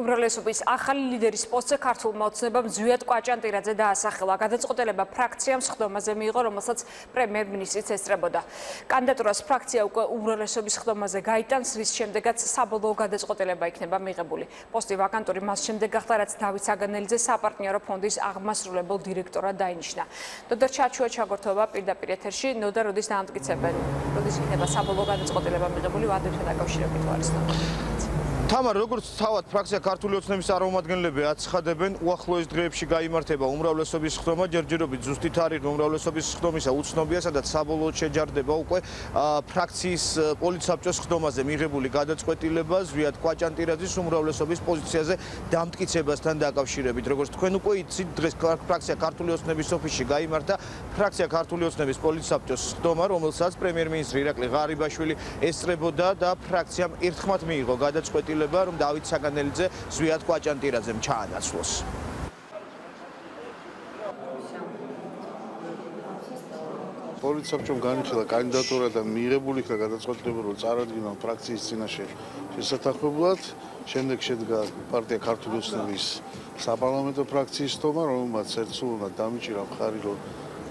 უმრავლესობის ახალი ლიდერის პოსტზე ქართულმა ოცნებამ ზვიად კვაჭანტირაძე დაასახელა. გადაწყვეტილება ფრაქციამ სხდომაზე მიიღო, რომელსაც პრემიერ-მინისტრიც ესწრებოდა. კანდიდატურას ფრაქცია უკვე უმრავლესობის სხდომაზე გაიტანს, რის შემდეგაც საბოლოო გადაწყვეტილება იქნება მიღებული. პოსტი ვაკანტური მას შემდეგ გახდა, რაც დავით საგანელიძე საპარტნიორო ფონდის აღმასრულებელ დირექტორად დაინიშნა. ნოდარ ჩაჩუა ჩაგორთობა პირდაპირ ეთერში. ნოდარ, როდის დაამტკიცებენ? როდის იქნება საბოლოო გადაწყვეტილება მიღებული ვადებთან დაკავშირებით არის თამარ, როგორც თავად ფრაქცია ქართული ოცნების წარმომადგენლები აცხადებენ, უახლოეს დღეებში გაიმართება უმრავლესობის სხდომა, ჯერჯერობით ზუსტი თარიღი უმრავლესობის სხდომისა უცნობია, სადაც საბოლოოდ შეჯარდება უკვე ფრაქციის პოლიტსაბჭოს სხდომაზე მიღებული გადაწყვეტილება ზვიად კვაჭანტირაძის უმრავლესობის პოზიციაზე დამტკიცებასთან დაკავშირებით. Როგორც თქვენ უკვე იცით, დღეს ფრაქცია ქართული ოცნების ოფისში გაიმართა ფრაქცია ქართული ოცნების პოლიტსაბჭოს სხდომა, რომელსაც პრემიერ-მინისტრი ირაკლი ღარიბაშვილი ესწრებოდა და ფრაქციამ ერთხმად მიიღო გადაწყვეტილება რომ დავით საგანელიძე ზვიად კვაჭანტირაძემ ჩაანაცვლოს. პოლიტსაბჭომ განიხილა კანდიდატურა და მიღებული იქნა გადაწყვეტილება, რომ წარადგინონ ფრაქციის წინაშე შესათანხმებლად. შემდეგ შედგა პარტია ქართული ოცნების საპარლამენტო ფრაქციის სხდომა, რომელმაც ერთსულოვნად დამიჭირა მხარი, რომ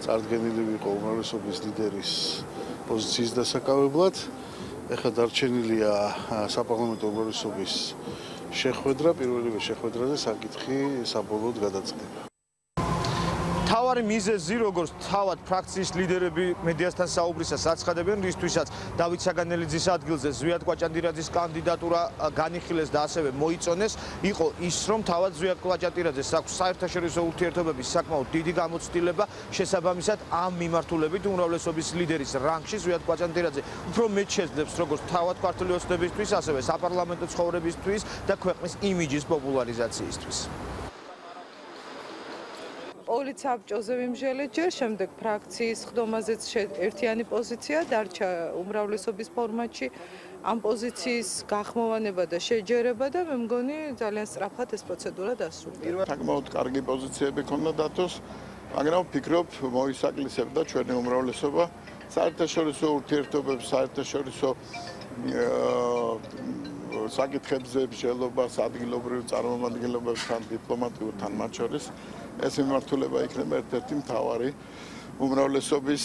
წარდგენილი ვიყო უმრავლესობის ლიდერის პოზიციის დასაკავებლად. ეხლა დარჩენილია საპარლამენტო უმრავლესობის შეხვედრა, პირველივე შეხვედრაზე საკითხი საბოლოოდ გადაწყდება. თავარი მიზეზი, როგორც თავად ფრაქციის ლიდერები მედიასთან საუბრისას აცხადებენ, რისთვისაც დავით საგანელიძის ადგილზე ზვიად კვაჭანტირაძის კანდიდატურა განიხილეს და ასევე მოიწონეს, იყო ის, რომ თავად ზვიად კვაჭანტირაძეს აქვს საერთაშორისო ურთიერთობების საკმაოდ დიდი გამოცდილება, შესაბამისად ამ მიმართულებით უმრავლესობის ლიდერის რანგში ზვიად კვაჭანტირაძე უფრო მეტ შეძლებს, როგორც თავად ქართული ოცნებისთვის, ასევე საპარლამენტო ცხოვრებისთვის და ქვეყნის იმიჯის პოპულარიზაციისთვის. პოლიტსაბჭოზე ვიმჟელე ჯერ, შემდეგ ფრაქციის სხდომაზეც ერთიანი პოზიცია დარჩა უმრავლესობის ფორმატში. ამ პოზიციის გახმოვანება და შეჯერება და მე მგონი ძალიან სწრაფად ეს პროცედურა დასრულდა. საკმაოდ კარგი პოზიციები ქონდა დათოს, მაგრამ ვფიქრობ მოისაკლისებდა ჩვენი უმრავლესობა საერთაშორისო ურთიერთობებს, საერთაშორისო საკითხებზე მსჯელობას, ადგილობრივ წარმომადგენლობებთან, დიპლომატიურთან მათ შორის ეს მიმართულება იქნება ერთ-ერთი მთავარი უმრავლესობის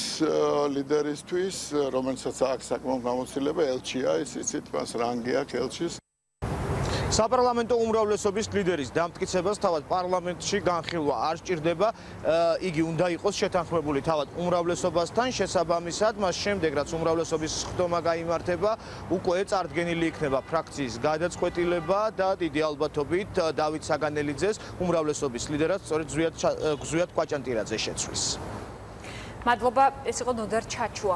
ლიდერისთვის, რომელსაც აქვს საკმაოდ გამოცდილება, ელჩია, ის იცით, მას რანგი აქვს ელჩის. საპარლამენტო უმრავლესობის ლიდერის დამტკიცებას თავად პარლამენტში განხილვა არ სჭირდება, იგი უნდა იყოს შეთანხმებული თავად უმრავლესობასთან, შესაბამისად, მას შემდეგ რაც უმრავლესობის სხდომა გაიმართება, უკვე წარდგენილი იქნება ფრაქციის გადაწყვეტილება და დიდი ალბათობით დავით საგანელიძეს უმრავლესობის ლიდერად სწორედ ზვიად კვაჭანტირაძე შეცვლის. მადლობა, ეს იყო ნოდარ ჩაჩუა.